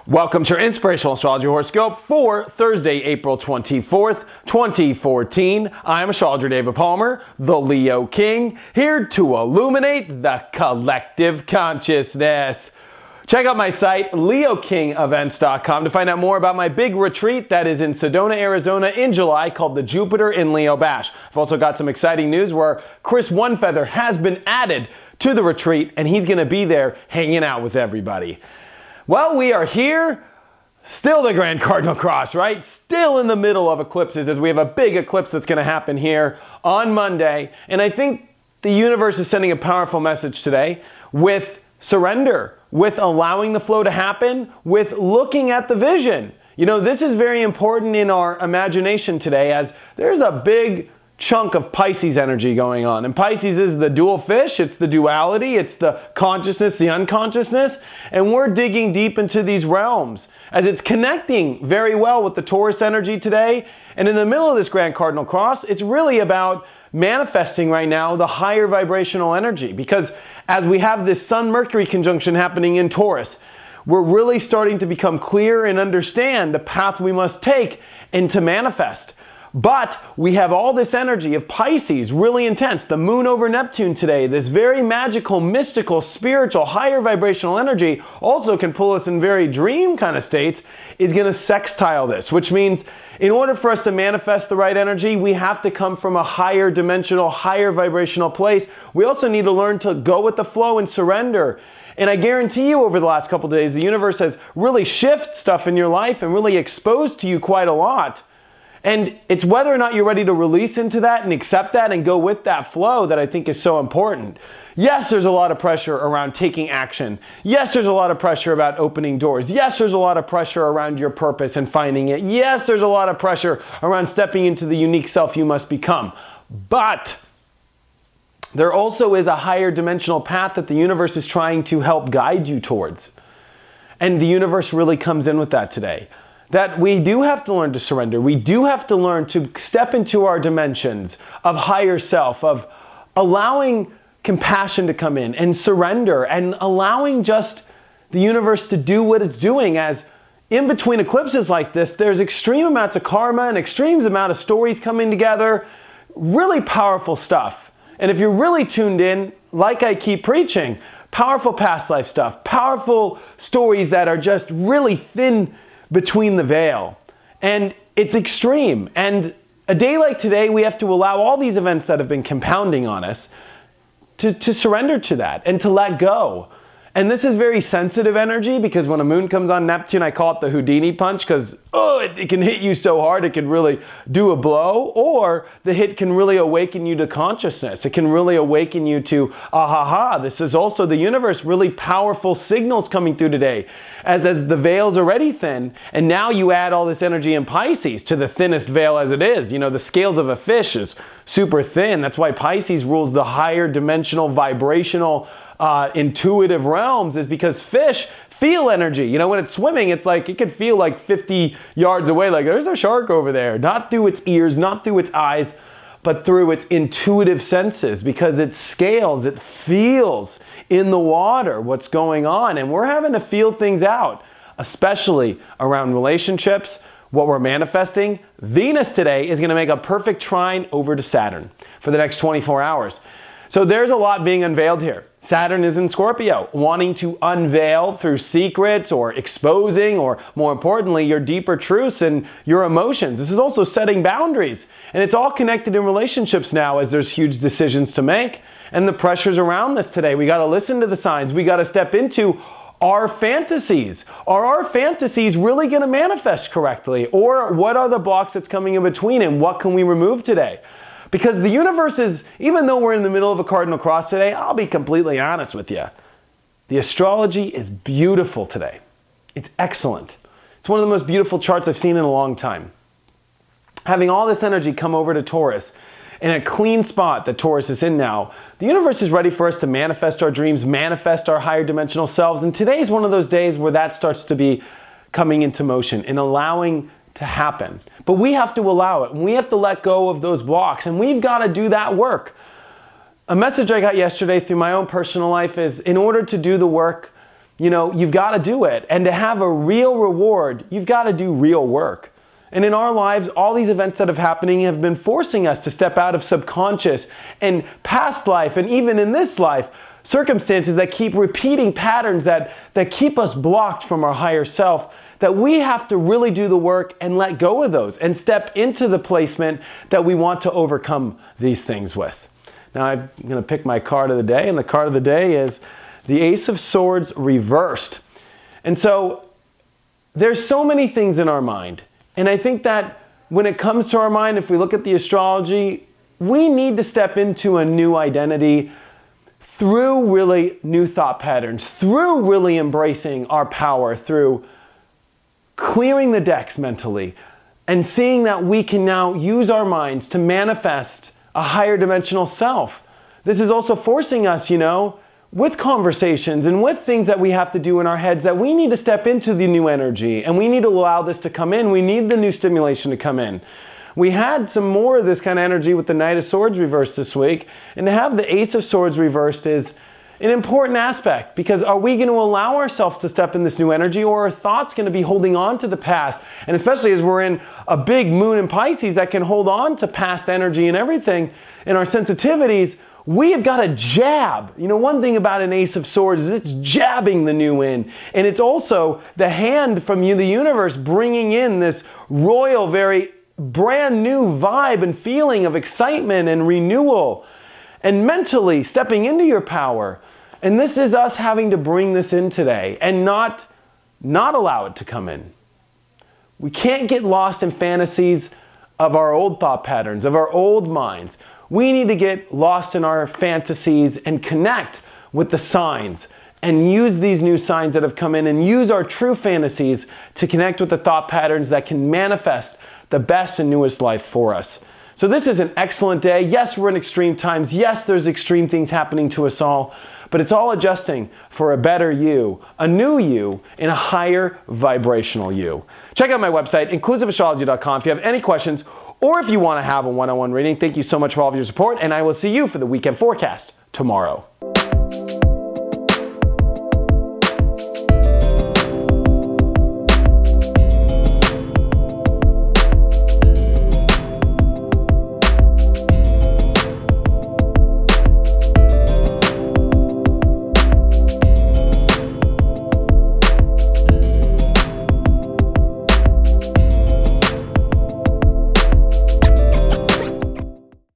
Welcome to your Inspirational Astrology Horoscope for Thursday, April 24th, 2014. I'm astrologer David Palmer, the Leo King, here to illuminate the collective consciousness. Check out my site, leokingevents.com, to find out more about my big retreat that is in Sedona, Arizona in July called the Jupiter in Leo Bash. I've also got some exciting news where Chris Onefeather has been added to the retreat and he's going to be there hanging out with everybody. Well, we are here, still the Grand Cardinal Cross, right? Still in the middle of eclipses as we have a big eclipse that's going to happen here on Monday. And I think the universe is sending a powerful message today with surrender, with allowing the flow to happen, with looking at the vision. You know, this is very important in our imagination today as there's a big chunk of Pisces energy going on. And Pisces is the dual fish, it's the duality, it's the consciousness, the unconsciousness, and we're digging deep into these realms as it's connecting very well with the Taurus energy today. And in the middle of this Grand Cardinal Cross, it's really about manifesting right now the higher vibrational energy, because as we have this Sun-Mercury conjunction happening in Taurus, we're really starting to become clear and understand the path we must take and to manifest. But we have all this energy of Pisces, really intense. The moon over Neptune today, this very magical, mystical, spiritual, higher vibrational energy also can pull us in very dream kind of states, is going to sextile this, which means in order for us to manifest the right energy, we have to come from a higher dimensional, higher vibrational place. We also need to learn to go with the flow and surrender. And I guarantee you over the last couple of days, the universe has really shifted stuff in your life and really exposed to you quite a lot. And it's whether or not you're ready to release into that and accept that and go with that flow that I think is so important. Yes, there's a lot of pressure around taking action. Yes, there's a lot of pressure about opening doors. Yes, there's a lot of pressure around your purpose and finding it. Yes, there's a lot of pressure around stepping into the unique self you must become. But there also is a higher dimensional path that the universe is trying to help guide you towards. And the universe really comes in with that today. That we do have to learn to surrender. We do have to learn to step into our dimensions of higher self, of allowing compassion to come in and surrender and allowing just the universe to do what it's doing. As in between eclipses like this, there's extreme amounts of karma and extreme amount of stories coming together. Really powerful stuff. And if you're really tuned in, like I keep preaching, powerful past life stuff, powerful stories that are just really thin between the veil. And it's extreme. And a day like today, we have to allow all these events that have been compounding on us to surrender to that and to let go. And this is very sensitive energy because when a moon comes on Neptune, I call it the Houdini punch because it can hit you so hard it can really do a blow, or the hit can really awaken you to consciousness. It can really awaken you to, this is also the universe, really powerful signals coming through today. As the veil's already thin, and now you add all this energy in Pisces to the thinnest veil as it is. You know, the scales of a fish is super thin. That's why Pisces rules the higher dimensional, vibrational, intuitive realms, is because fish feel energy. You know, when it's swimming, it's like it could feel like 50 yards away, like there's a shark over there. Not through its ears, not through its eyes, but through its intuitive senses, because it scales, it feels in the water what's going on. And we're having to feel things out, especially around relationships, what we're manifesting. Venus today is going to make a perfect trine over to Saturn for the next 24 hours. So there's a lot being unveiled here. Saturn is in Scorpio, wanting to unveil through secrets or exposing, or more importantly, your deeper truths and your emotions. This is also setting boundaries. And it's all connected in relationships now as there's huge decisions to make. And the pressures around this today. We got to listen to the signs. We got to step into our fantasies. Are our fantasies really going to manifest correctly? Or what are the blocks that's coming in between, and what can we remove today? Because the universe is, even though we're in the middle of a cardinal cross today, I'll be completely honest with you. The astrology is beautiful today. It's excellent. It's one of the most beautiful charts I've seen in a long time. Having all this energy come over to Taurus in a clean spot that Taurus is in now, the universe is ready for us to manifest our dreams, manifest our higher dimensional selves. And today is one of those days where that starts to be coming into motion and allowing to happen. But we have to allow it, and we have to let go of those blocks, and we've got to do that work. A message I got yesterday through my own personal life is, in order to do the work, you've got to do it. And to have a real reward, you've got to do real work. And in our lives, all these events that have been forcing us to step out of subconscious and past life, and even in this life, circumstances that keep repeating patterns that keep us blocked from our higher self, that we have to really do the work and let go of those and step into the placement that we want to overcome these things with. Now I'm going to pick my card of the day, and the card of the day is the Ace of Swords reversed. And so there's so many things in our mind. And I think that when it comes to our mind, if we look at the astrology, we need to step into a new identity through really new thought patterns, through really embracing our power, through clearing the decks mentally, and seeing that we can now use our minds to manifest a higher dimensional self. This is also forcing us, with conversations and with things that we have to do in our heads, that we need to step into the new energy, and we need to allow this to come in. We need the new stimulation to come in. We had some more of this kind of energy with the Knight of Swords reversed this week, and to have the Ace of Swords reversed is an important aspect, because are we going to allow ourselves to step in this new energy, or are thoughts going to be holding on to the past? And especially as we're in a big moon in Pisces that can hold on to past energy and everything, and our sensitivities, we have got to jab. One thing about an Ace of Swords is it's jabbing the new in. And it's also the hand from the universe, bringing in this royal, very brand new vibe and feeling of excitement and renewal, and mentally stepping into your power. And this is us having to bring this in today and not allow it to come in. We can't get lost in fantasies of our old thought patterns, of our old minds. We need to get lost in our fantasies and connect with the signs, and use these new signs that have come in, and use our true fantasies to connect with the thought patterns that can manifest the best and newest life for us. So this is an excellent day. Yes, we're in extreme times. Yes, there's extreme things happening to us all, but it's all adjusting for a better you, a new you, and a higher vibrational you. Check out my website, inclusiveiastrology.com, if you have any questions, or if you want to have a one-on-one reading. Thank you so much for all of your support, and I will see you for the weekend forecast tomorrow.